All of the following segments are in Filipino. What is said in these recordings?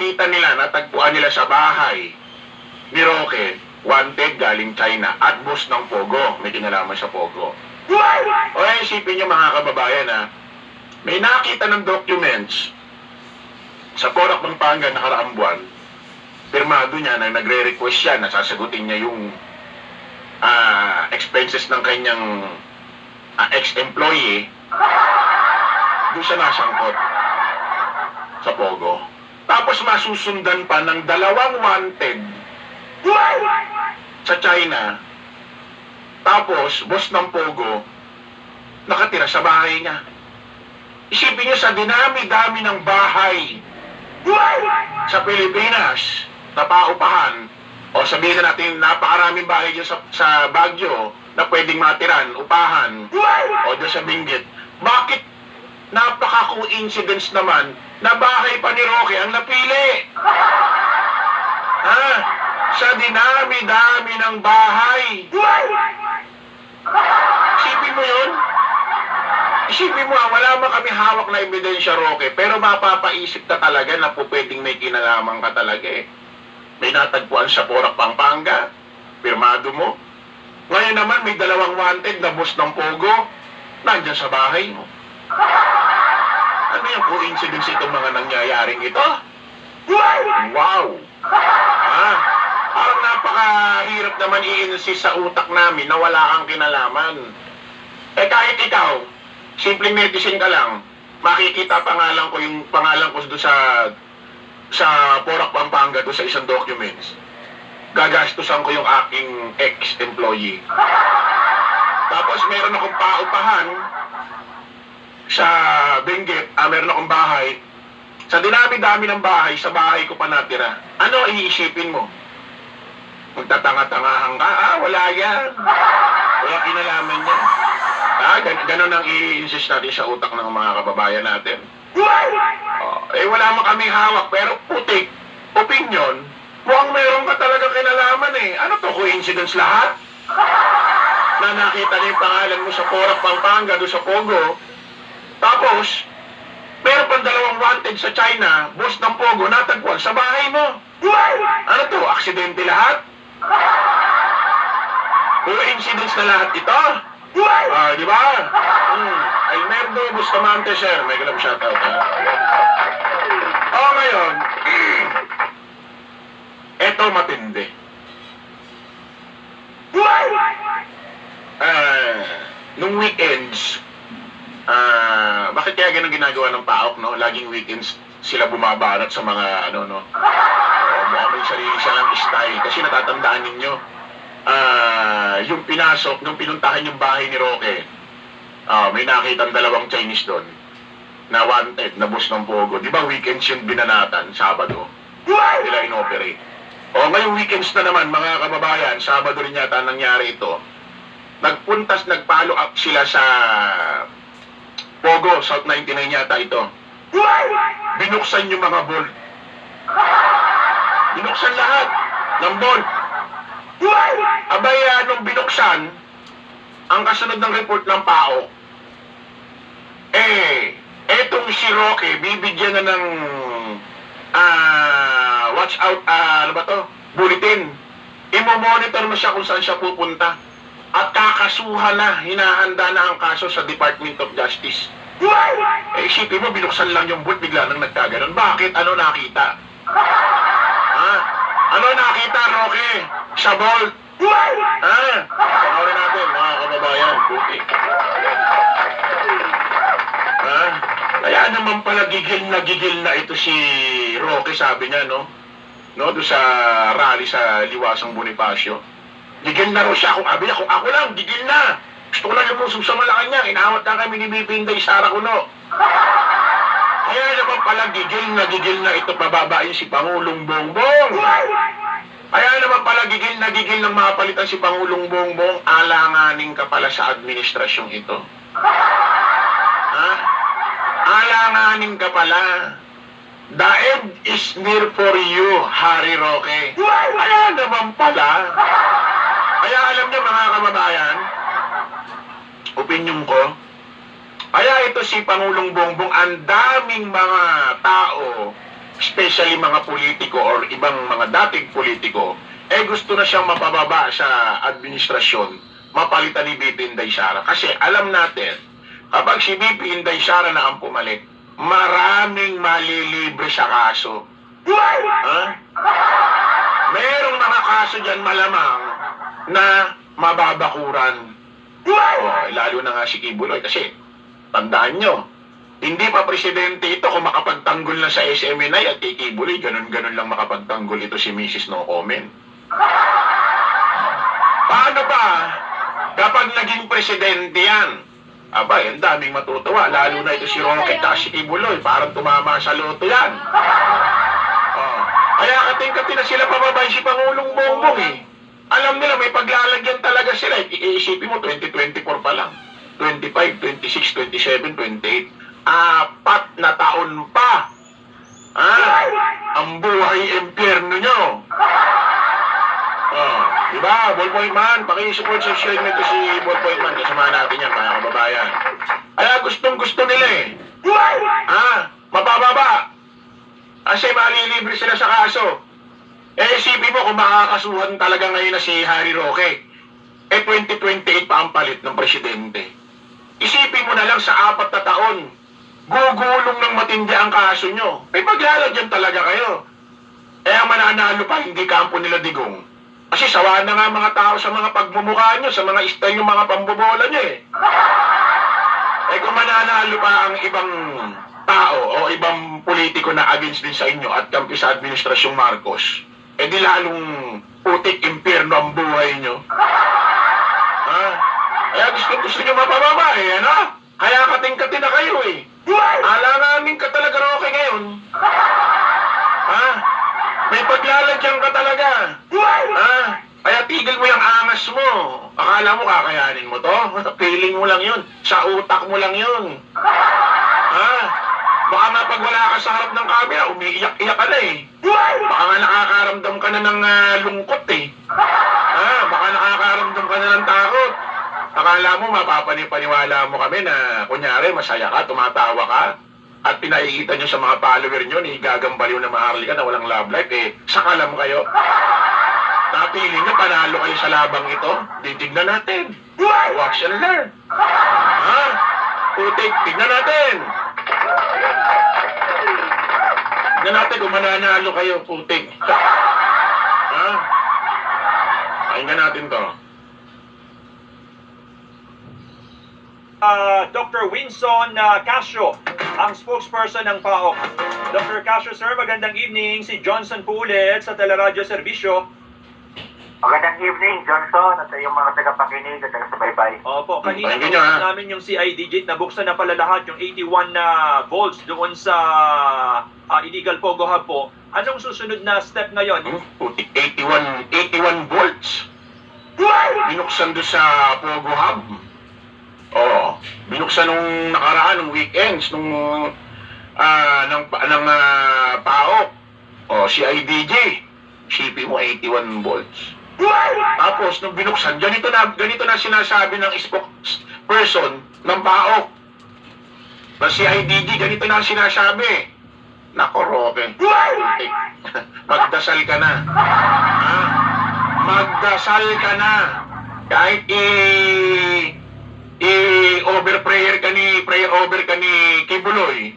nakita nila, natagpuan nila sa bahay ni Roque, wanted galing China at boss ng Pogo. May kinalaman sa Pogo. O isipin nyo mga kababayan ha, may nakita ng documents sa Porac, Pampanga nakaraang buwan, pirmado niya na nagre-request siya na sasagutin niya yung expenses ng kanyang ex-employee. Doon siya nasangkot sa Pogo. Tapos masusundan pa ng 2 wanted sa China. Tapos, boss ng Pogo, nakatira sa bahay niya. Isipin niyo sa dinami-dami ng bahay sa Pilipinas, na paupahan, o sabihin na natin napakaraming bahay dyan sa Baguio na pwedeng matiran, upahan, o dyan sa Benguet. Bakit napaka-coincidence naman na bahay pa ni Roque ang napili? Sa dinami-dami ng bahay. Isipin mo yun? Isipin mo, wala man kami hawak na ebidensya, Roque, pero mapapaisip ka talaga na po pwedeng may kinalaman ka talaga eh. May natagpuan sa Porac, Pampanga, pirmado mo. Ngayon naman may 2 wanted na boss ng Pogo, nandyan sa bahay mo. Ano yung coincidence itong mga nangyayaring ito? Wow! Parang napakahirap naman i-insist sa utak namin na wala kang kinalaman. Kahit ikaw, simpleng netizen ka lang, makikita yung pangalan ko doon sa Porac, Pampanga, doon sa isang documents. Gagastusan ko yung aking ex-employee. Tapos meron akong paupahan sa Benguet, meron akong bahay. Sa dinami-dami ng bahay, sa bahay ko pa natira. Ano iisipin mo? Magtatanga-tangahan ka? Wala yan. Wala kinalaman yan. Ganon ang i-insist natin sa utak ng mga kababayan natin. Wala mo kami hawak, pero putik, opinion, mukhang meron ka talaga kinalaman eh. Ano to, coincidence lahat? Na nakita niya yung pangalan mo sa Porac, Pampanga, doon sa Pogo. Tapos, meron pang 2 wanted sa China, boss ng Pogo, natagpuan sa bahay mo. Ano to, aksidente lahat? Coincidence na lahat ito? Di ba? Almerdo Bustamante, sir. May ganap shoutout, ha? Ngayon, eto matindi. Nung weekends, bakit kaya ganun ginagawa ng PAOK, no? Laging weekends sila bumabanat sa mga, mukhang may sarili silang style. Kasi natatandaan ninyo, yung pinasok, nung pinuntahan yung bahay ni Roque, may nakitang 2 Chinese doon na wanted, na boss ng Pogo. Di ba weekends yung binanatan, Sabado? Sila inoperate. Ngayong weekends na naman, mga kababayan, Sabado rin yata nangyari ito. Nag-follow up sila sa Pogo, South 99 yata ito. Binuksan yung mga bolt. Binuksan lahat ng bolt. Nung binuksan, ang kasunod ng report ng PAOK, etong si Roque, bibigyan na ng watch out, bulletin. Imo-monitor mo siya kung saan siya pupunta. At kakasuhan na, hinahanda na ang kaso sa Department of Justice. Isipin mo, binuksan lang yung bolt, bigla nang nagkaganon. Bakit? Ano nakita? Ano nakita, Roque? Sa bolt? Panoorin natin, mga kababayan. Kaya naman pala gigil na ito si Roque, sabi niya, no? Doon sa rally sa Liwasang Bonifacio. Gigil na raw siya. Kung ako lang, gigil na. Gusto ko lang lumusog sa Malacanang. Inawat na kami ni BP Inday Sara Kuno. Kaya naman pala gigil na ito, pababain si Pangulong Bongbong. Kaya naman pala gigil ng mapalitan si Pangulong Bongbong, alanganin ka pala sa administrasyong ito. Alanganin ka pala. The end is near for you, Harry Roque. Kaya naman pala. Kaya alam niyo, mga kababayan, opinion ko, kaya ito si Pangulong Bongbong, ang daming mga tao especially mga politiko or ibang mga dating politiko, gusto na siyang mapababa sa administrasyon, mapalitan ni BP Inday Sara. Kasi alam natin, kapag si BP Inday Sara na ang pumalit, maraming malilibre sa kaso. Ha? Merong mga kaso dyan malamang na mababakuran. Lalo na nga si Kibuloy kasi tandaan nyo, hindi pa presidente ito kung makapagtanggol na sa SMNI at kay Kibuloy, ganun-ganun lang makapagtanggol ito si Mrs. No Comment. Paano ba kapag naging presidente yan? Aba, ang daming matutuwa, lalo na ito si Roque at si Kibuloy, parang tumama sa loto yan. Kaya kating-kating na sila pababay si Pangulong Bongbong eh. Alam nila may paglalagyan talaga sila. Iisipin mo, 2024 pa lang. 25, 26, 27, 28. 4 na taon pa. Ang buhay impyerno nyo. Diba? Ballpoint Man, pakisupport sa share nito si Ballpoint Man. Kasama natin yan, mga kababayan. Kaya gustong-gusto nila eh. Mabababa. Kasi malilibre sila sa kaso. Isipin mo kung makakasuhan talaga ngayon na si Harry Roque. 2028 pa ang palit ng presidente. Isipin mo na lang sa 4 na taon, gugulong ng matindi ang kaso nyo. May paglalagyan talaga kayo. Ang mananalo pa, hindi kampo nila Digong. Kasi sawa na nga mga tao sa mga pagmumukha nyo, sa mga style yung mga pambobola nyo eh. Kung mananalo pa ang ibang tao o ibang politiko na against din sa inyo at kampi sa Administrasyong Marcos, di lalong putik impyerno ang buhay nyo. Kaya gusto nyo mapababa eh, ano? Kaya kating-kating na kayo eh. Alanganin ka talaga, Roque, ngayon. May paglalagyan ka talaga. Kaya tigil mo yung angas mo. Akala mo kakayanin mo to? Feeling mo lang yun. Sa utak mo lang yun. Baka nga pag wala ka sa harap ng camera, umiiyak-iyak ka na eh. Baka nga nakakaramdam ka na ng lungkot eh. Baka nakakaramdam ka na ng takot. Akala mo, mapapaniwala mo kami na, kunyari, masaya ka, tumatawa ka, at pinaiita nyo sa mga follower nyo, ni gagambaliw na maharlika na walang love life, sakalam kayo. Napili nyo, panalo kayo sa labang ito. Titignan natin. Watch and learn. Putik, tignan natin. Tignan natin kung mananalo kayo, putik. Pakinggan natin to. Dr. Winson Casio, ang spokesperson ng PAOK. Dr. Casio, sir, magandang evening. Si Johnson po ulit sa Teleradyo Serbisyo. Magandang evening, Johnson, at sa iyong mga tagapakinig at taga-subaybay. Opo, kanina kausap namin yung CIDG, nabuksan na pala lahat yung 81 na volts doon sa illegal Pogo Hub po. Anong susunod na step ngayon? 81 volts. Binuksan doon sa Pogo Hub. Binuksan nung nakaraan, nung weekends, nung PAOK. CIDG. Isipin mo, 81 volts. Tapos, nung binuksan, ganito na sinasabi ng spokesperson ng PAOK. Na CIDG, ganito na sinasabi. Nako, Roque. Magdasal ka na. Magdasal ka na. Kahit prayer over ka ni Kibuloy.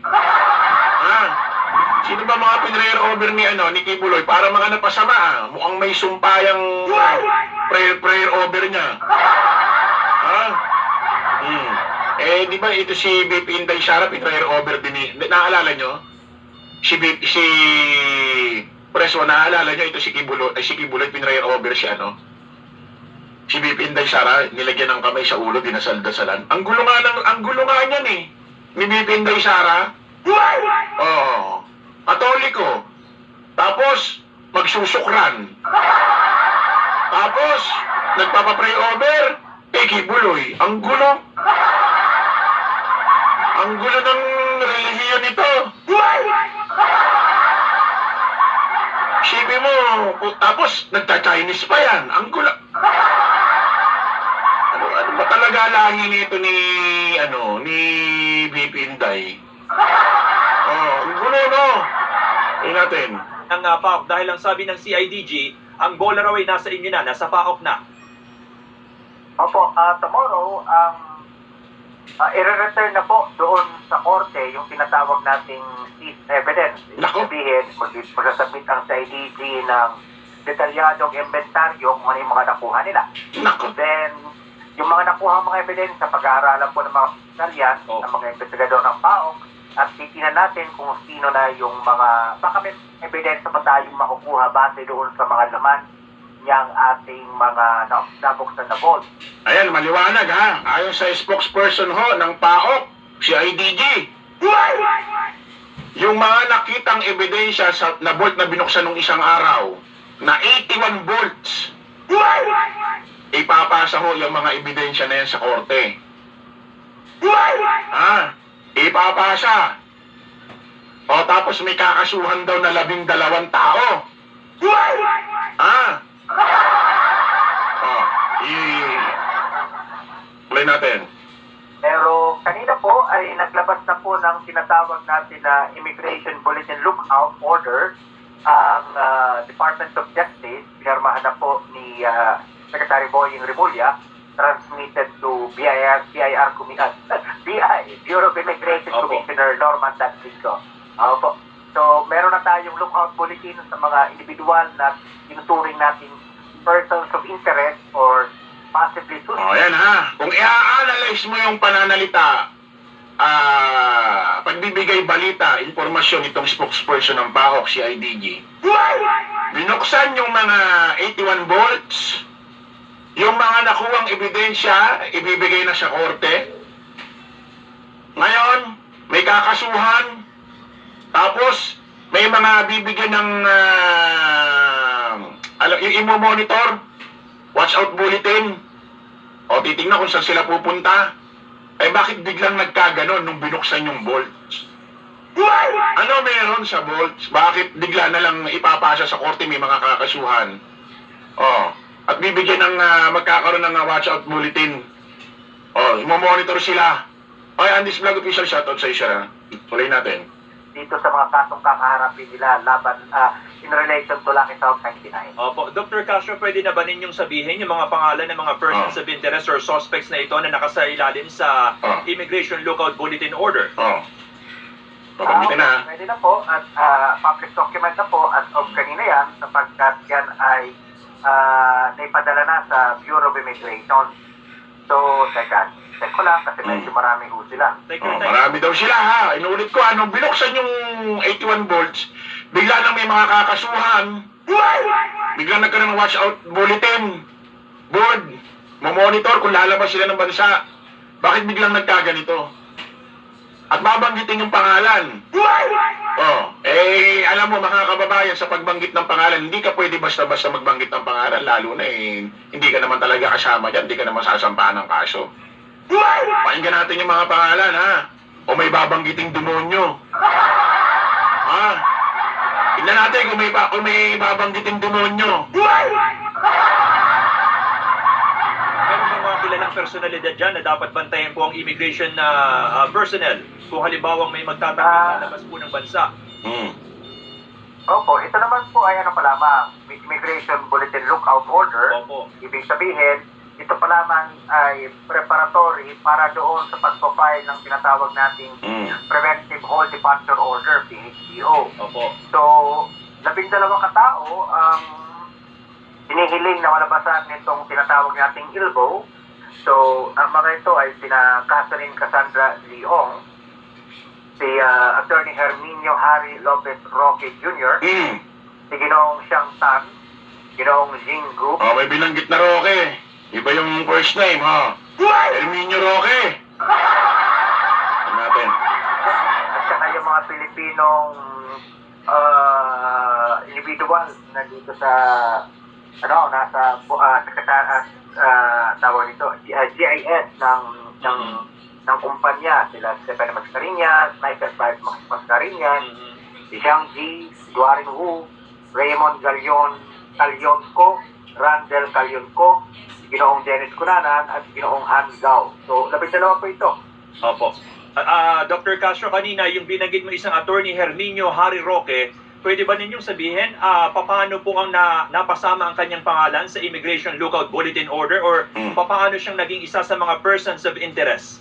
Sino ba mga prayer over ni Kibuloy para mga napasama? Mukhang may sumpayang prayer over niya. Di ba ito si BP Inday Sara, prayer over din naalala nyo? Si Preso, naalala nyo ito si Kibuloy, prayer over si BP Inday Sara, nilagyan ng kamay sa ulo, dinasal-dasalan. Ang gulo nga niyan eh. Ni BP Inday Sara. Katoliko. Tapos, magsusukran. Tapos, nagpapapray over, Kibuloy. Ang gulo. Ang gulo ng relihiyon nito. Isipin mo, tapos, nagta-Chinese pa yan. Ang gulo. Ano ba talaga lahi nito ni BP Inday? Ang gulo, no? Ayun natin. ng PAOK dahil ang sabi ng CIDG, ang bola raw ay nasa inyo na, nasa PAOK na. Opo, tomorrow, i-return na po doon sa korte yung tinatawag nating seized evidence. Ibig Nako. sabihin, magsasubmit ang CIDG ng detalyadong inventaryo kung ano yung mga nakuha nila. Nako. Then, yung mga nakuha mga ebidensya, pag-aaralan po ng mga opisyal yan, Oh. ng mga investigador ng PAOK, at titingnan natin kung sino na yung mga, baka may ebidensya pa tayong makukuha base doon sa mga laman niyang ating mga nabuksan na vault. Ayan, maliwanag ha. Ayon sa spokesperson ho ng PAOK, si IDG. Yung mga nakitang ebidensya na bolt na binuksan nung isang araw, na 81 volts, ipapasa ho yung mga ebidensya na yan sa korte. Ipapasa. O tapos may kakasuhan daw na 12 tao. Play natin. Pero kanina po ay naglabas na po ng tinatawag natin na Immigration Bulletin Lookout Order ang Department of Justice, pinarmahan na po ni Secretary Boying Remulla, transmitted to BIR Bureau of Immigration Opo. Commissioner Norman Danzico. Opo. So, meron na tayong lookout bulletin sa mga individual na tinuturing natin persons of interest or possibly O, suspect. yan ha. Kung i-analyze mo yung pananalita, pagbibigay balita, informasyon itong spokesperson ng PAOK, si IDG. Binuksan yung mga 81 volts, yung mga nakuwang ebidensya, ibibigay na sa korte. Ngayon, may kakasuhan, tapos may mga bibigyan ng yung imo-monitor, watch out bulletin, o titingnan kung saan sila pupunta. Bakit biglang nagkaganon nung binuksan yung bolts? Ano meron sa bolts? Bakit bigla na lang ipapasa sa korte, may mga kakasuhan? At bibigyan ng magkakaroon ng watch out bulletin. Imo-monitor sila. Andis Vlog Official, shoutout sa isa. Tuloy natin. Dito sa mga kasong kakaharapin nila laban in relation to Lucky South 99. Opo, Dr. Castro, pwede na ba ninyong sabihin yung mga pangalan ng mga persons of interest or suspects na ito na nakasailalim sa Immigration Lookout Bulletin Order? Papagitin na. Pwede na po at public document na po as of kanina yan sapagkat yan ay naipadala na sa Bureau of Immigration. So, check ko lang kasi medyo marami ho sila. Take your time. Marami daw sila ha. Inulit ko, nung binuksan yung 81 volts, bigla nang may mga kakasuhan. Bigla nagkaroon ng watch out bulletin. Board. Mamonitor kung lalabas sila ng bansa. Bakit biglang nagkaganito? At babanggitin yung pangalan. Alam mo mga kababayan, sa pagbanggit ng pangalan, hindi ka pwede basta-basta magbanggit ng pangalan, lalo na hindi ka naman talaga kasama dyan, hindi ka naman sasampahan ng kaso. Pakinggan natin yung mga pangalan, ha? O may babanggiting demonyo. Tingnan natin kung may babanggiting demonyo. Meron bang mga kilalang personalidad dyan na dapat bantayan po ang immigration na personnel kung halimbawa may magtatanggap na labas po ng bansa? Opo, ito naman po ay ano pa lamang, Immigration Bulletin Lookout Order. Opo. Ibig sabihin, ito pa lamang ay preparatory para doon sa pagpapile ng tinatawag nating Preventive Hold Departure Order, PHDO. Opo. So, 12 katao ang hinihiling na malabasan nitong tinatawag nating ILBO. So, ang mga ito ay sina Catherine Cassandra Leong, si Attorney Herminio Harry Lopez Roque Jr., si Ginoong Xiang Tan, Ginoong Jing Gu, May binanggit na Roque. Iba yung first name, ha? Herminio Roque. Ano natin? at saka yung mga Pilipinong individual na dito sa nasa tawag nito GIS ng kumpanya, sila Stephen Mascarinhas, Michael Price Mascarinhas, si Xiang Ji, Duarin Wu, Raymond Calyonco, Randel Calyonco, Ginoong Dennis Cunanan at Ginoong Han Gao. So, 12 po ito. Opo. Dr. Castro, kanina yung binanggit mo isang attorney Herminio Harry Roque, pwede ba ninyong sabihin paano po ang napasama ang kanyang pangalan sa Immigration Lookout Bulletin Order or paano siyang naging isa sa mga persons of interest?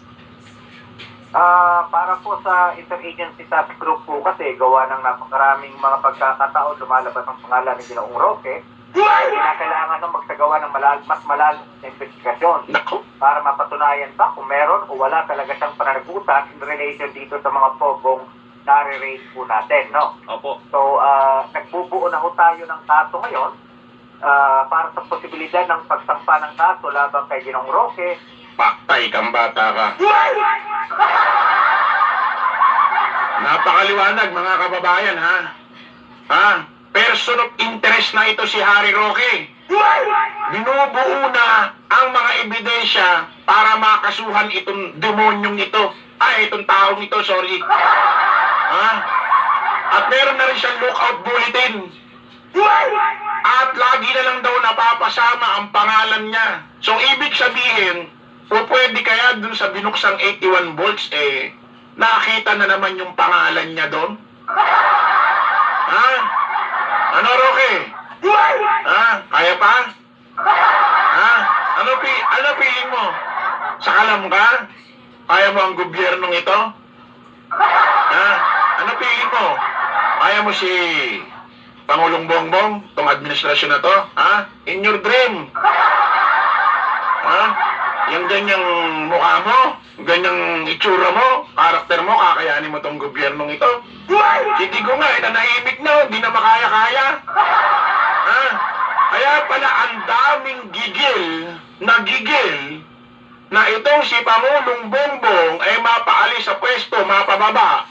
Para po sa interagency task group po kasi gawa ng napakaraming mga pagkakataon lumalabas ang pangalan ni Ginoong Roque, kinakailangan nang magsagawa ng mas malalim na investigasyon Nako. para mapatunayan pa kung meron o wala talaga siyang pananagutan in relation dito sa mga pogong nare-raise po natin, no? Opo. So, nagbubuo na ho tayo ng kaso ngayon para sa posibilidad ng pagsampa ng kaso laban kay Ginoong Roque. Paktay kang bata ka. Napakaliwanag mga kababayan ha. Ha? Person of interest na ito si Harry Roque. Binubuo na ang mga ebidensya para makasuhan itong demonyong ito. Itong taong ito, sorry. Ha? At meron na rin siyang lookout bulletin. At lagi na lang daw napapasama ang pangalan niya. So, ibig sabihin, o pwede kaya dun sa binuksang 81 volts, nakita na naman yung pangalan niya doon? Ha? Ano, Roque? Ha? Kaya pa? Ha? Ano feeling mo? Sakalam ka? Kaya mo ang gobyernong ito? Ha? Ano feeling mo? Kaya mo si Pangulong Bongbong, tong administrasyon na to? Ha? In your dream? Ha? Yung ganyang mukha mo, ganyang itsura mo, karakter mo, kakayanin mo tong gobyernong ito? Hindi ko nga, nanahimik na, hindi na makaya-kaya. Ha? Kaya pala ang daming gigil na itong si Pangulong Bongbong ay mapaalis sa pwesto, mapababa.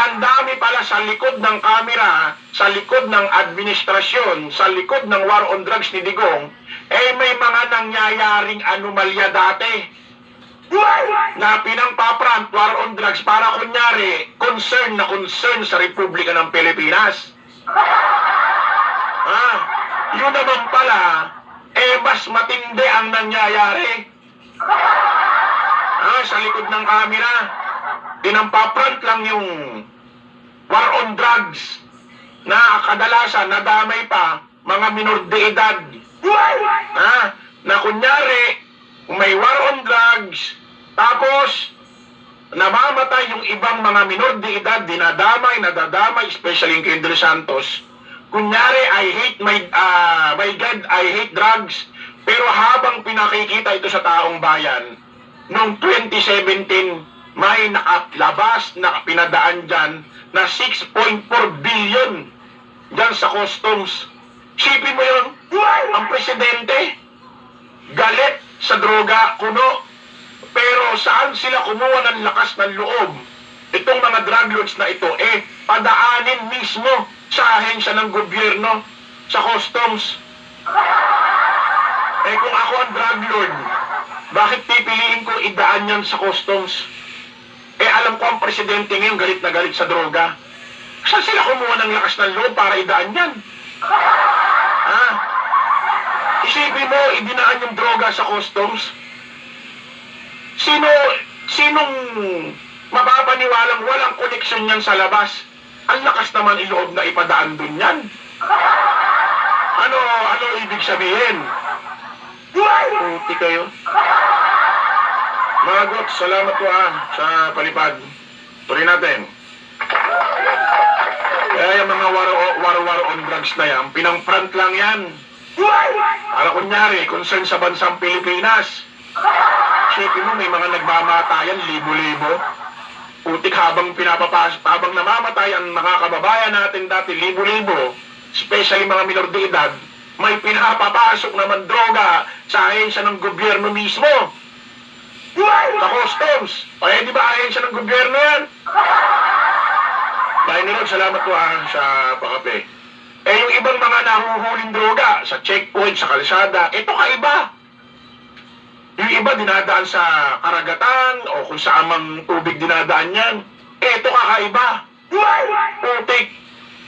Ang dami pala sa likod ng kamera, sa likod ng administrasyon, sa likod ng war on drugs ni Digong, may mga nangyayaring anomalya dati na pinangpaprant war on drugs para kunyari concern sa Republika ng Pilipinas. Yun naman pala, mas matindi ang nangyayari. Sa likod ng kamera, pinampaprant lang yung war on drugs na kadalasan nadamay pa mga minor de edad. Na kunyari, may war on drugs, tapos namamatay yung ibang mga minor de edad, nadadamay, especially yung Kendall Santos. Kunyari, my God, I hate drugs. Pero habang pinakikita ito sa taong bayan, noong 2017, may nakalabas na pinadaan dyan na 6.4 billion dyan sa customs. Sipin mo yun, ang presidente, galit sa droga, kuno. Pero saan sila kumuha ng lakas ng loob? Itong mga drug lords na ito, padaanin mismo sa ahensya ng gobyerno, sa customs. Kung ako ang drug lord, bakit pipiliin ko idaan yan sa customs? Alam ko ang presidente ngayon galit na galit sa droga. Saan sila kumuha ng lakas ng loob para idaan yan? Isipin mo, idinaan yung droga sa customs. Sinong mapapaniwalang walang koneksyon yan sa labas? Ang lakas naman iloob na ipadaan dun yan. Ano ibig sabihin? Puti kayo. Mga gots, salamat po sa palipad. Tuloy natin. Kaya yung mga war on drugs na yan, pinang-front lang yan. Para kunyari, concern sa bansang Pilipinas. Sipin mo, may mga nagmamatayan, libo-libo. Putik habang namamatay ang mga kababayan natin dati, libo-libo, especially mga minor de edad, may pinapapasok naman droga sa ahensya ng gobyerno mismo. Sa customs. Di ba ahensya ng gobyerno yan? Dahil nilog, salamat po sa pakape. Yung ibang mga nahuhuling droga sa checkpoint, sa kalsada, ito kaiba. Yung iba dinadaan sa karagatan o kung saan mang tubig dinadaan yan. Ito kakaiba. Putik.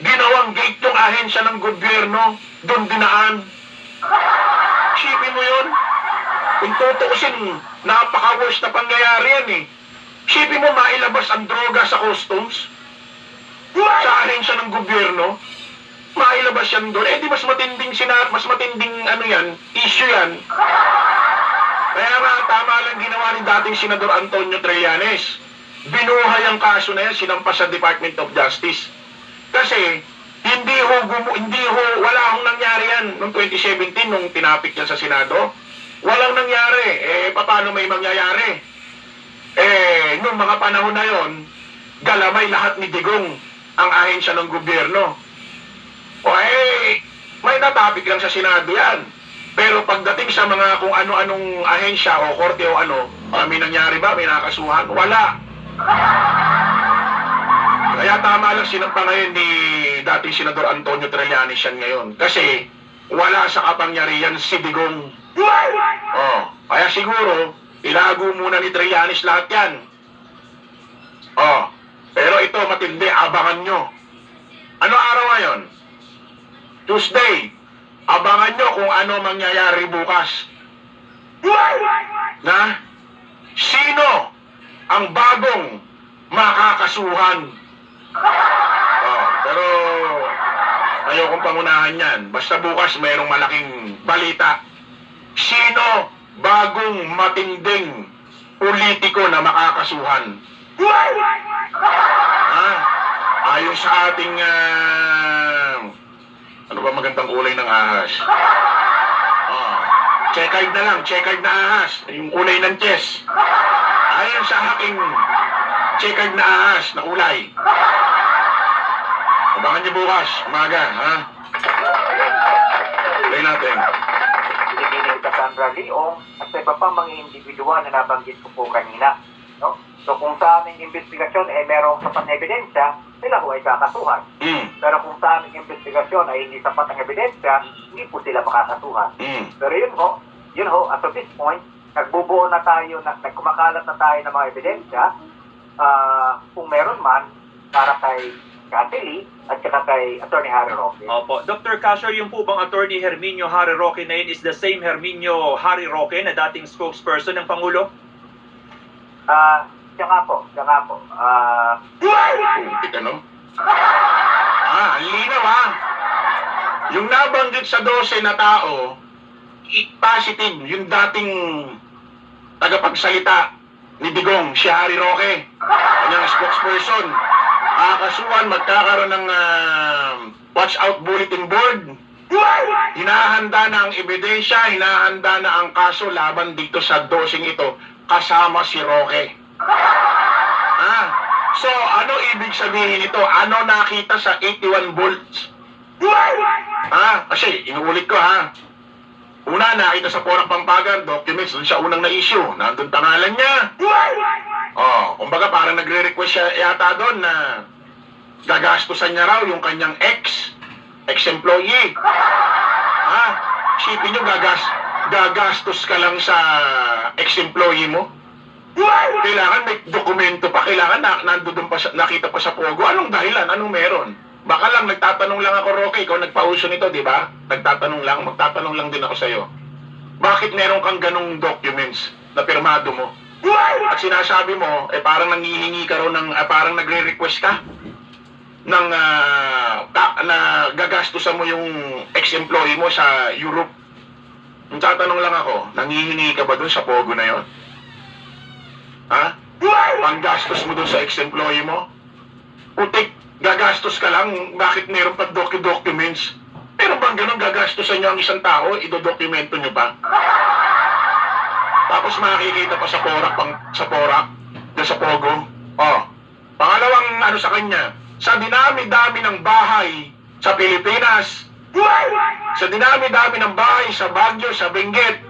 Ginawang gate yung ahensya ng gobyerno. Doon dinaan. Sipin mo yun? Kung tutuusin, napaka-worst na pangyayari yan Sipin mo mailabas ang droga sa customs. sa ahensya ng gobyerno, mailabas yan doon. Eh di mas matinding ano yan, issue yan. Kaya nga, tama lang ginawa ni dating Senador Antonio Trillanes. Binuhay ang kaso na yan, sinampas sa Department of Justice. Kasi, wala akong nangyari yan noong 2017 nung tinapik yan sa Senado. Walang nangyari. Paano may mangyayari? Nung mga panahon na yon, galamay lahat ni Digong ang ahensya ng gobyerno. May natapik lang sa Senado yan. Pero pagdating sa mga kung ano-anong ahensya o korte o may nangyari ba? May nakasuhan? Wala. Kaya tama lang sinampa ngayon ni dating Senador Antonio Trillanes yan ngayon. Kasi wala sa kapangyarihan si Digong. Kaya siguro, ilago muna ni Trillanes lahat yan. Pero ito matindi, abangan nyo. Ano araw ngayon? Tuesday. Abangan nyo kung ano mangyayari bukas. Na? Sino ang bagong makakasuhan? Pero ayokong pangunahan yan. Basta bukas mayroong malaking balita. Sino bagong matinding politiko na makakasuhan? Ayon sa ating ano ba magandang kulay ng ahas? Checkered na lang, checkered na ahas. Yung kulay ng chess. Ayon sa aking checkered na ahas na kulay. Abangan niyo bukas, umaga, ha? Play natin. Pinipiling Cassandra Leong at sa iba pang mga individual na nabanggit ko po kanina. No? So kung sa aming investigasyon merong sapat na ebidensya, sila ho ay kakasuhan. Pero kung sa aming investigasyon ay hindi sapat ang ebidensya, hindi po sila makakasuhan. Pero yun ho, at this point, nagbubuo na tayo, nagkumakalat na tayo ng mga ebidensya, kung meron man, para kay Cathy Lee at saka kay Attorney Harry Roque. Opo. Dr. Casio, yung po bang Attorney Herminio Harry Roque na yun is the same Herminio Harry Roque na dating spokesperson ng Pangulo? Siya nga po. Ang linaw ha. Yung nabanggit sa 12 na tao, positive, yung dating tagapagsalita ni Digong, si Harry Roque, kanyang spokesperson. Kasuhan, magkakaroon ng watch out bulletin board. Hinahanda na ang ebidensya, hinahanda na ang kaso laban dito sa 12 ito, kasama si Roque. So, ano ibig sabihin ito? Ano nakita sa 81 volts? Kasi, inuulit ko ha. Una, nakita sa Porac Pampagan, documents, doon siya unang na-issue. Nandun pangalan niya. Kumbaga parang nagre-request siya yata doon na gagastusan niya raw yung kanyang ex-employee. Isipin nyo, gagastos ka lang sa ex-employee mo? Kailangan may dokumento pa, kailangan nandun pa nakita pa sa Pogo. Anong dahilan? Anong meron? Baka lang, nagtatanong lang ako, Roque, ikaw nagpa-uso nito, di ba? Magtatanong lang din ako sa'yo. Bakit meron kang ganong documents na pirmado mo? At sinasabi mo, parang nangihingi ka raw parang nagre-request ka ng na gagastusan mo yung ex-employee mo sa Europe. Magtatanong lang ako, nangihingi ka ba dun sa Pogo na yon? Panggastos mo dun sa ex-employee mo? Putik, gagastos ka lang, bakit meron pa documents? Pero bang ganun gagastosan nyo ang isang tao, idodokumento nyo pa? Tapos makikita pa sa Porac, sa Pogo. Pangalawang sa kanya, sa dinami-dami ng bahay sa Pilipinas, sa dinami-dami ng bahay sa Baguio, sa Benguet,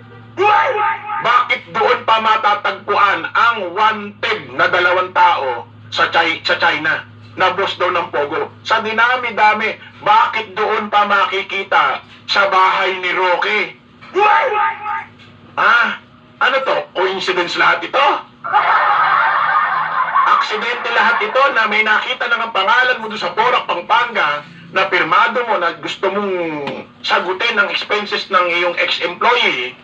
bakit doon pa matatagpuan ang wanted na 2 tao sa China na boss daw ng Pogo? Sa dinami-dami, bakit doon pa makikita sa bahay ni Roque? Ano to? Coincidence lahat ito? Aksidente lahat ito na may nakita ng pangalan mo doon sa Porac, Pampanga na pirmado mo na gusto mong sagutin ang expenses ng iyong ex-employee.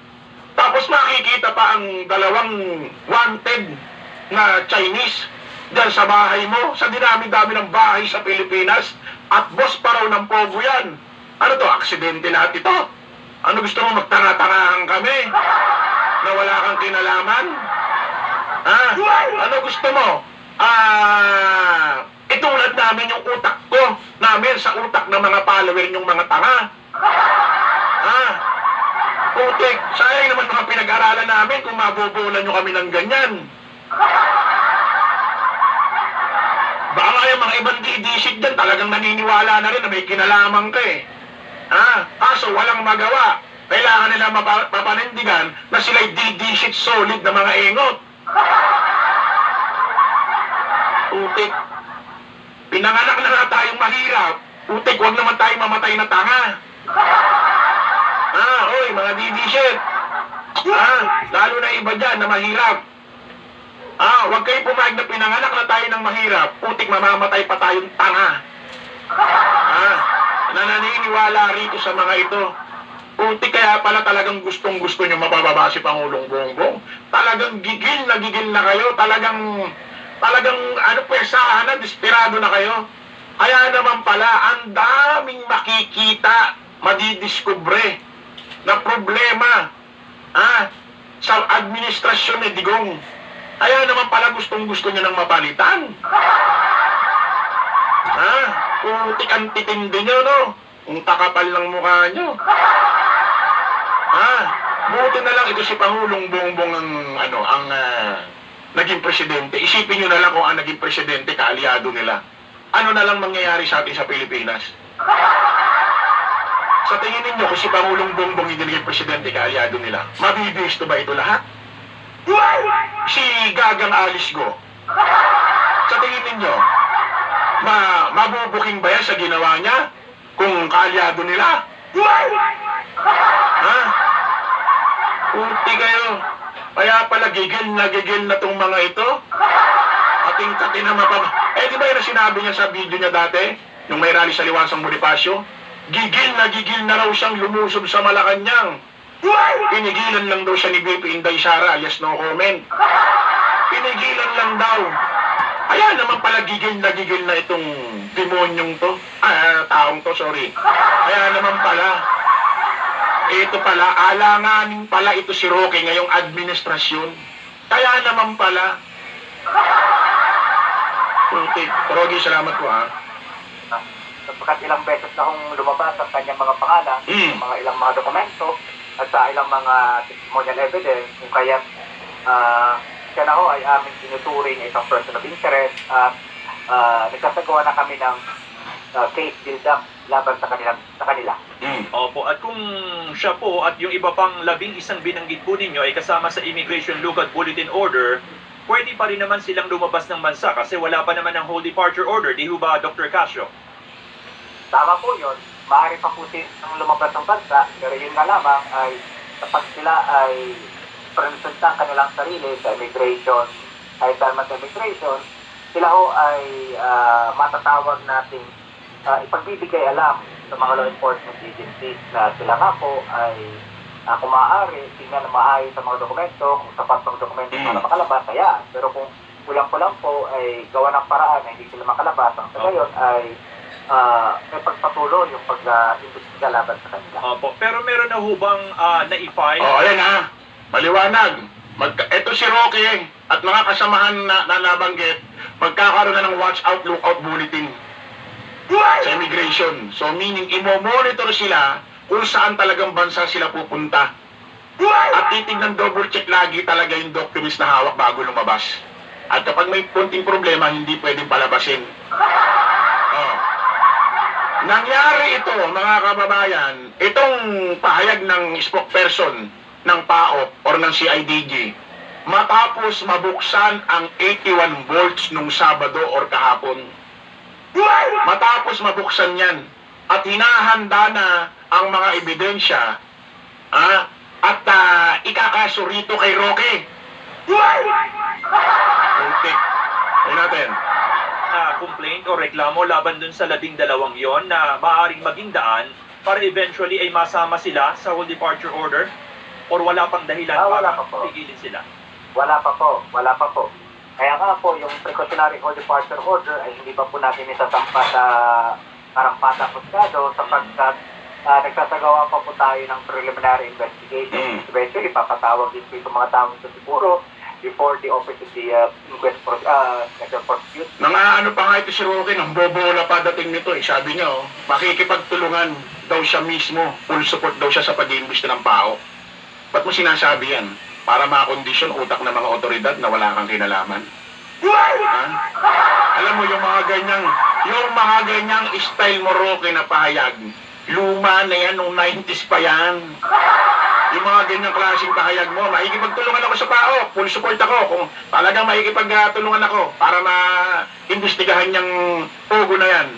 Tapos makikita pa ang 2 wanted na Chinese Diyan sa bahay mo, sa dinami-dami ng bahay sa Pilipinas, at boss pa raw ng Pogo yan. Ano to, aksidente lahat ito? Ano gusto mo, magtanga-tangahan kami? Na wala kang kinalaman? Ha? Ano gusto mo? Itulad namin yung utak ko, namin sa utak ng mga follower yung mga tanga. Ha? Putik, sayang naman mga pinag-aralan namin kung mabubulan nyo kami ng ganyan. Baka nga yung mga ibang didisit dyan, talagang naniniwala na rin na may kinalaman ka eh. Ha? Kaso walang magawa. Kailangan nila mapanindigan na sila'y didisit solid na mga engot. Putik. Pinanganak na nga tayong mahirap. Putik, huwag naman tayong mamatay na tanga. Oy, mga didisit. Lalo na iba dyan na mahirap. Huwag kayo pumayag na pinanganak na tayo ng mahirap. Putik, mamamatay pa tayong tanga. Naniniwala rito sa mga ito. Putik, kaya pala talagang gustong-gusto nyo mapababa si Pangulong Bongbong. Talagang gigil na kayo. Talagang pwesahan na, desperado na kayo. Kaya naman pala, ang daming makikita, madidiskubre na problema sa administrasyon ni Digong. Kaya naman pala gustong-gusto nyo ng mapalitan. Putik, ang titindi nyo, no? Ang takapal ng mukha nyo. Buti na lang ito si Pangulong Bongbong ang naging presidente. Isipin nyo na lang kung ang naging presidente, kaalyado nila. Ano na lang mangyayari sa atin sa Pilipinas? Sa tingin ninyo, kung si Pangulong Bongbong hindi naging presidente, kaalyado nila, mabibisto ba ito lahat? Si Gagang Alisgo, sa tingin ninyo, mabubuking ba yan sa ginawa niya kung kaalyado nila? Puti kayo. Kaya pala gigil na tong mga ito. Kating-kati na di ba yung sinabi niya sa video niya dati, nung may rally sa Liwasang Bonifacio? Gigil na raw siyang lumusob sa Malacanang. Pinigilan lang daw siya ni BP Inday Sara, alias no comment. Pinigilan lang daw. Kaya naman pala gigil na itong demonyong to. Taong to, sorry. Kaya naman pala, ito pala, alanganin pala ito si Roque ngayong administrasyon. Kaya naman pala. Putik. Rogi, salamat po Sapagkat ilang beses na akong lumabas ang kanyang mga pangalan, mga ilang mga dokumento, at sa ilang mga testimonial evidence, kung kaya siya na ho ay aming tinuturing isang person of interest at nagsasagawa na kami ng case build-up laban sa kanila. Opo, at kung siya po at yung iba pang 11 binanggit po ninyo ay kasama sa Immigration Lookout Bulletin Order, pwede pa rin naman silang lumabas ng bansa kasi wala pa naman ng whole departure order, di ho ba, Dr. Casio? Tama po yun. Maaari pa po silang lumabas ng bansa, pero yun nga lamang ay kapag sila ay presenta ang kanilang sarili sa immigration, ay sa immigration, sila ho ay matatawag natin ipagbibigay alam sa mga law enforcement agencies na sila nga po ay kung maaari, tingnan na maayos sa mga dokumento, kung sapat ng dokumento para makalabas, kaya. Pero kung kulang-kulang po ay gawa ng paraan na hindi sila makalabas, ang sa gayon ay may pagpatuloy yung pag-imbestiga laban sa kanila. Opo, pero meron na hubang na-i-file? Ayan maliwanag. Ito si Roque at mga kasamahan na nabanggit, magkakaroon na ng watch out, lookout bulletin sa immigration. So meaning, imo-monitor sila kung saan talagang bansa sila pupunta. At titignan, double check lagi talaga yung documents na hawak bago lumabas. At kapag may konting problema, hindi pwedeng palabasin. Nangyari ito, mga kababayan, itong pahayag ng spokesperson ng PAOK or ng CIDG, matapos mabuksan ang 81 volts nung Sabado or kahapon. Matapos mabuksan yan at hinahanda na ang mga ebidensya at ikakaso rito kay Roque. Putik. Ayun natin. Complaint o reklamo laban dun sa 12 yon na maaaring maging daan para eventually ay masama sila sa whole departure order or wala pang dahilan wala para pa po. pigilin sila? Wala pa po. Kaya nga po, yung precautionary hold departure order ay hindi pa po natin isasampa sa karampatang husgado sapagkat nagsasagawa pa po tayo ng preliminary investigation. Eventually, papatawag din po itong mga taong ito siguro before the office of the special prosecutor. Ano pa nga ito si Roque, nang bobola pa dating nito eh. Sabi niya, makikipagtulungan daw siya mismo. Full support daw siya sa pag-iimbista ng PAO. Ba't mo sinasabi yan? Para makakondisyon utak ng mga otoridad na wala kang kinalaman? Ha? Alam mo, yung mga ganyang style mo, Roque, na pahayag, luma na yan, nung 90s pa yan. Yung mga ganyang klaseng pahayag mo, makikipagtulungan ako sa PAO, full support ako, kung talagang makikipagtulungan ako para ma-imbestigahan yung pogo na yan.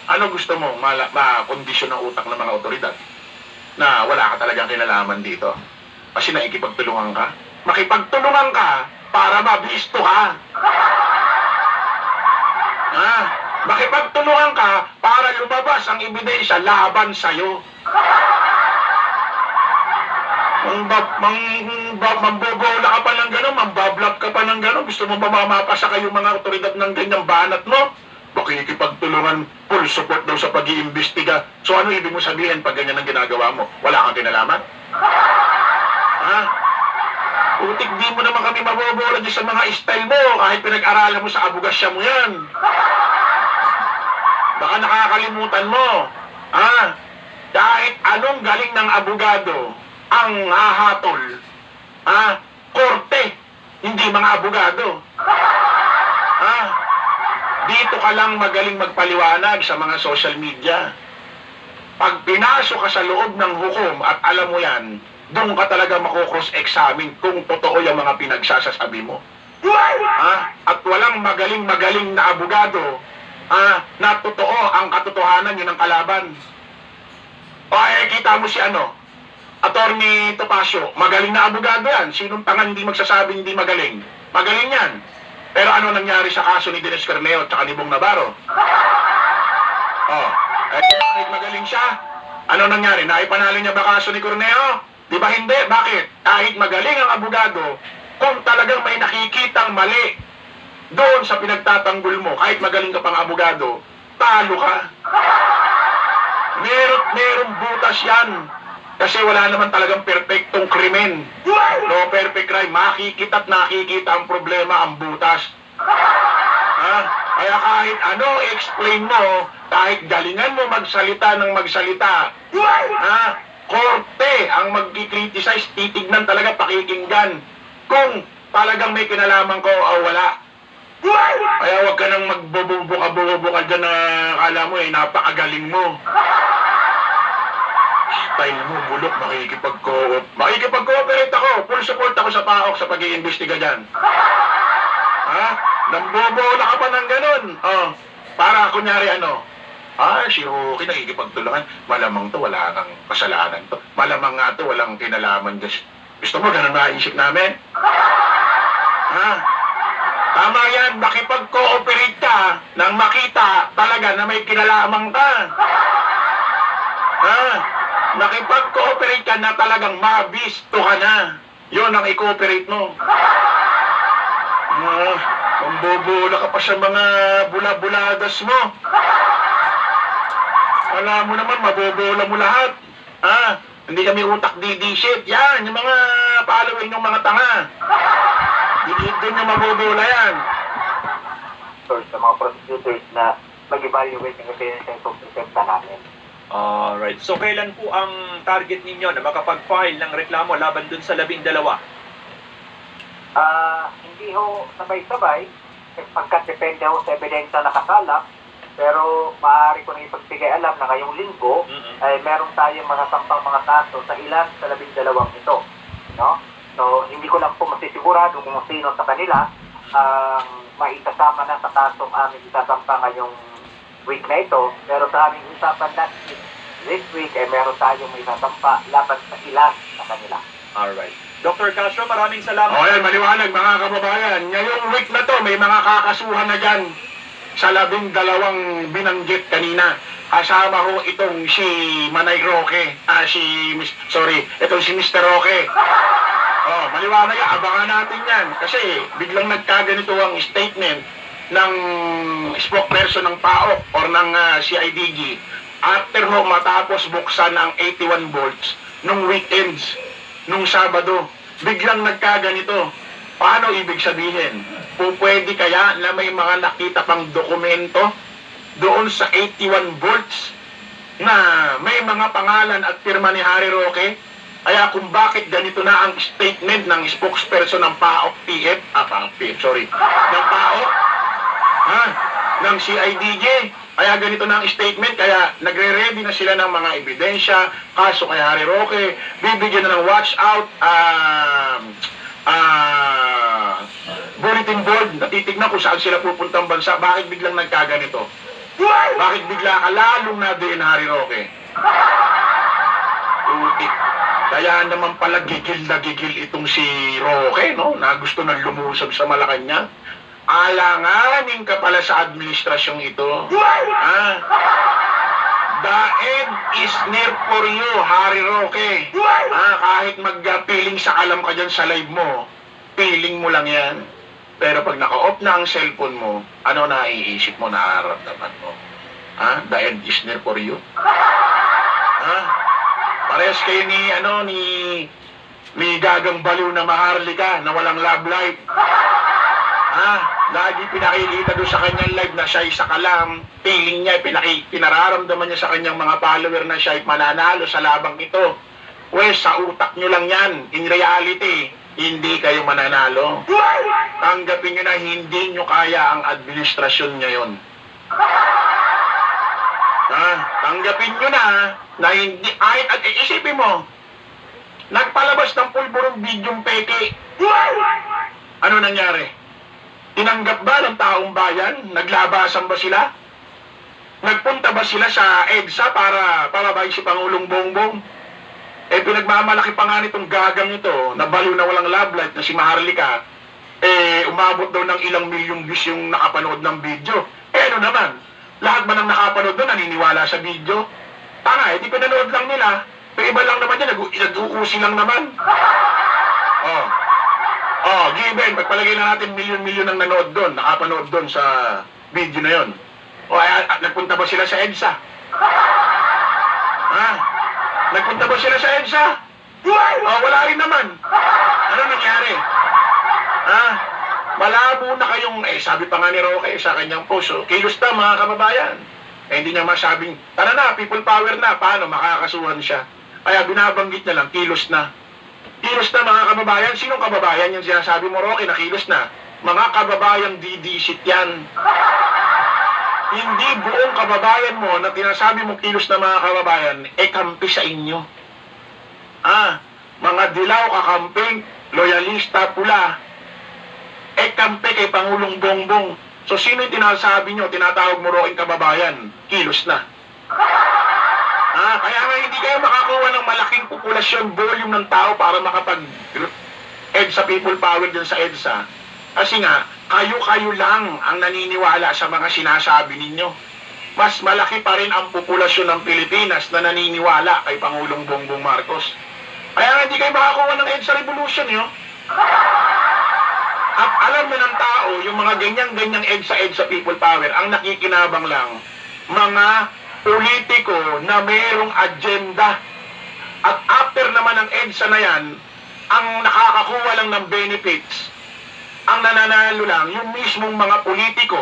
Ano gusto mo? Ma-kondisyon ng utak ng mga otoridad na wala ka talagang kinalaman dito? Kasi nakikipagtulungan ka? Makipagtulungan ka para mabisto ka. Ha? Makipagtulungan ka para lumabas ang ebidensya laban sa'yo. Mambobola ka pa ng gano'n, mambablap ka pa ng gano'n, gusto mo mamamapasa kayo mga otoridad ng ganyang banat mo? Makikipagtulungan, full support daw sa pag-iimbestiga. So ano ibig mo sabihin pag ganyan ang ginagawa mo? Wala kang kinalaman? Ha? Utik, di mo naman kami mabobola dyan sa mga style mo, kahit pinag-aralan mo sa abogasya mo yan. Baka nakakalimutan mo. Ha? Kahit anong galing ng abogado ang hahatol. Ha? Korte, hindi mga abogado. Ha? Dito ka lang magaling magpaliwanag sa mga social media. Pag pinasok ka sa loob ng hukom at alam mo yan, doon ka talaga mako-cross-examine kung totoo yung mga pinagsasasabi mo. Ha? At walang magaling-magaling na abogado na totoo ang katotohanan yun ng kalaban. O kita mo si Attorney Topacio, magaling na abogado yan. Sinong tangan hindi magsasabing hindi magaling? Magaling yan. Pero ano nangyari sa kaso ni Dennis Corneo at ni Bong Navarro? Kahit magaling siya, ano nangyari? Naipanalo niya ba kaso ni Corneo? Di ba hindi? Bakit? Kahit magaling ang abogado, kung talagang may nakikitang mali doon sa pinagtatanggol mo, kahit magaling ka pang abogado, talo ka. Merong butas yan. Kasi wala naman talagang perfectong krimen. No perfect crime. Makikita at nakikita ang problema, ang butas. Ha? Kaya kahit ano, explain mo, kahit galingan mo magsalita ng magsalita, ha? Korte ang mag-criticize, titignan talaga, pakikinggan kung talagang may kinalaman ko o wala. Kaya huwag ka nang magbubuka dyan na akala mo napakagaling mo. Style mo, bulok, makikipag-cooperate ako, full support ako sa PAOK sa pag-iimbestiga dyan. Ha? Nambobola ka pa ng ganun. Para kunyari si Roque nakikipagtulungan. Malamang to, wala kang kasalanan to. Malamang nga to, walang kinalaman. Gusto mo, ganun maisip namin? Ha? Tama yan, makipag-cooperate ka nang makita talaga na may kinalaman ka. Ha? Makipag-cooperate ka na talagang mabisto ka na. Yun ang i-cooperate mo. Mambobola ka pa sa mga bula-buladas mo. Wala mo naman, mabobola mo lahat. Hindi kami utak didisit. Yan, yung mga following ng mga tanga. Doon yung mabobola yan. Sa mga prosecutors na mag-evaluate ng evidence ng presenta namin. Alright. So, kailan po ang target ninyo na makapag-file ng reklamo laban dun sa 12? Hindi ho sabay-sabay. Pagkat depende ho sa ebidensya nakakalap. Pero maaari ko nang ipagbigay alam na ngayong linggo ay meron tayong masasampang mga kaso sa ilan sa 12 ito. No? So, hindi ko lang po masisigurado kung sino sa kanila ang maisasama na sa kasong aming isasampa ngayong week na ito. Pero sa aming usapan this week ay meron tayong maisasampa laban sa ilan sa kanila. Alright. Dr. Castro, maraming salamat. Okay, maliwanag mga kababayan. Ngayong week na to, may mga kakasuhan na dyan sa 12 binanggit kanina. Kasama ho itong si Manay Roque. Itong si Mr. Roque. Oh, maliwanag yan. Abangan natin yan. Kasi biglang nagkaganito ang statement ng spokesperson ng PAOK or ng CIDG after ho matapos buksan ang 81 volts nung weekends, nung Sabado. Biglang nagkaganito. Paano ibig sabihin? Pwede kaya na may mga nakita pang dokumento doon sa 81 volts na may mga pangalan at pirma ni Harry Roque? Kaya kung bakit ganito na ang statement ng spokesperson ng PAOK PF, ng PAOK, ng CIDG, kaya ganito na ang statement, kaya nagre-ready na sila ng mga ebidensya, kaso kay Harry Roque, bibigyan na ng watch out, bulletin board, natitignan kung saan sila pupuntang bansa. Bakit biglang nagkaganito? Bakit bigla ka lalong na din, Harry Roque? Utik. Kaya naman pala gigil na gigil itong si Roque, no? Na gusto nang lumusab sa Malacanang. Alanganin ka pala sa administrasyong ito. The end is near for you, Harry Roque. Kahit mag-piling sa alam ka dyan sa live mo, piling mo lang yan. Pero pag naka-off na ang cellphone mo, ano naiisip mo, nararamdaman mo? The end is near for you? Parehas kayo ni Gagang Baliw na Maharlika na walang love life. Lagi pinakikita doon sa kanyang live na siya'y sakalam. Feeling niya, pinararamdaman niya sa kanyang mga follower na siya'y mananalo sa labang ito. Wes, sa utak nyo lang yan. In reality, hindi kayo mananalo. Tanggapin nyo na hindi nyo kaya ang administrasyon ngayon. Tanggapin nyo na hindi, at isipin mo, nagpalabas ng pulburong bidyong peke. Ano nangyari? Tinanggap ba ng taong bayan? Naglabasan ba sila? Nagpunta ba sila sa EDSA para pababay si Pangulong Bongbong? Pinagmamalaki pa nga nitong gagang ito, na baliw na walang love life na si Maharlika, umabot daw ng ilang milyong views yung nakapanood ng video. Ano naman? Lahat ba ng nakapanood doon naniniwala sa video? Tanga, di pinanood lang nila. Pero iba lang naman yan, nag-uusi lang naman. Given, pagpalagay na natin milyon-milyon ang nanood doon, nakapanood doon sa video na yon. Nagpunta ba sila sa EDSA? Nagpunta ba sila sa EDSA? Wala rin naman. Ano nangyari? Malabo na kayong, sabi pa nga ni Roque sa kanyang post, kilos na mga kababayan. Hindi niya masabing, tara na, people power na, paano, makakasuhan siya. Kaya binabanggit niya lang, kilos na. Kilos na mga kababayan. Sinong kababayan yung sinasabi mo, Roque, na kilos na? Mga kababayang didisit yan. Hindi buong kababayan mo na tinasabi mo kilos na mga kababayan, kampi sa inyo. Mga dilaw kakamping, loyalista pula, kampi kay Pangulong Bongbong. So sino yung tinasabi nyo, tinatawag mo Roque kababayan? Kilos na. Kaya nga hindi kayo makakuha ng malaking populasyon, volume ng tao para makapag-EDSA people power dyan sa EDSA. Kasi nga, kayo-kayo lang ang naniniwala sa mga sinasabi ninyo. Mas malaki pa rin ang populasyon ng Pilipinas na naniniwala kay Pangulong Bongbong Marcos. Kaya nga hindi kayo makakuha ng EDSA revolution, yo. At alam mo ng tao, yung mga ganyang-ganyang EDSA people power, ang nakikinabang lang, mga politiko na mayroong agenda. At after naman ng EDSA na yan, ang nakakakuha lang ng benefits, ang nananalo lang, yung mismong mga politiko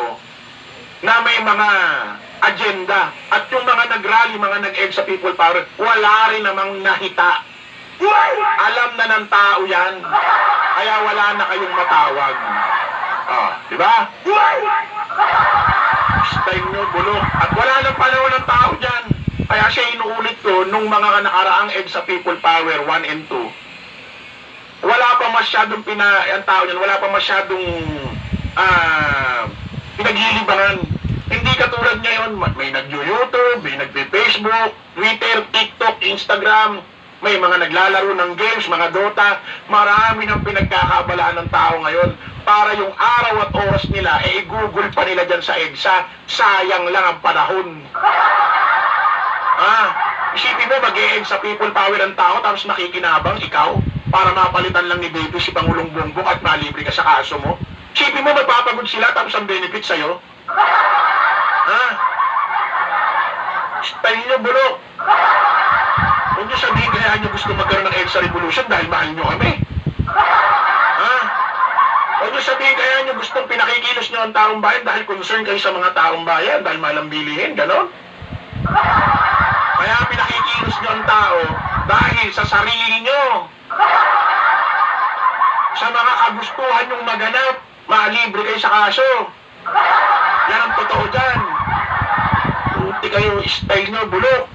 na may mga agenda. At yung mga nag-rally, mga nag-EDSA people power, wala rin namang nahita. Alam na ng tao yan. Kaya wala na kayong matawag. Diba? Time nyo, bulok. At wala nang panahon ng tao dyan. Kaya siya inuulit ko nung mga nakaraang EDSA people power 1 and 2. Wala pa masyadong ang tao dyan, wala pa masyadong pinaglilibangan. Hindi katulad ngayon, may nag-YouTube, may nag-Facebook, Twitter, TikTok, Instagram, may mga naglalaro ng games, mga Dota. Marami ng pinagkakabalaan ng tao ngayon para yung araw at oras nila, i-google pa nila dyan sa EDSA. Sayang lang ang panahon. Isipin mo, mag-e-EDSA people power ang tao, tapos makikinabang ikaw. para mapalitan lang ni Baby si Pangulong Bongbong at malibre ka sa kaso mo? Sipin mo magpapagod sila tapos ang benefit sa'yo? Ha? Style nyo, bulok. Huwag nyo sabihin kaya nyo gusto magkaroon ng EDSA Revolution dahil mahal nyo kami. Ha? Huwag nyo sabihin kaya nyo gustong pinakikilos nyo ang taong bayan dahil concern kayo sa mga taong bayan dahil malang bilihin, ganon? Kaya pinakikilos nyo ang tao dahil sa sarili nyo. Sa mga kagustuhan nyong maganap, malibre kayo sa kaso. Yan ang totoo dyan. Hindi kayo style nyo, bulok.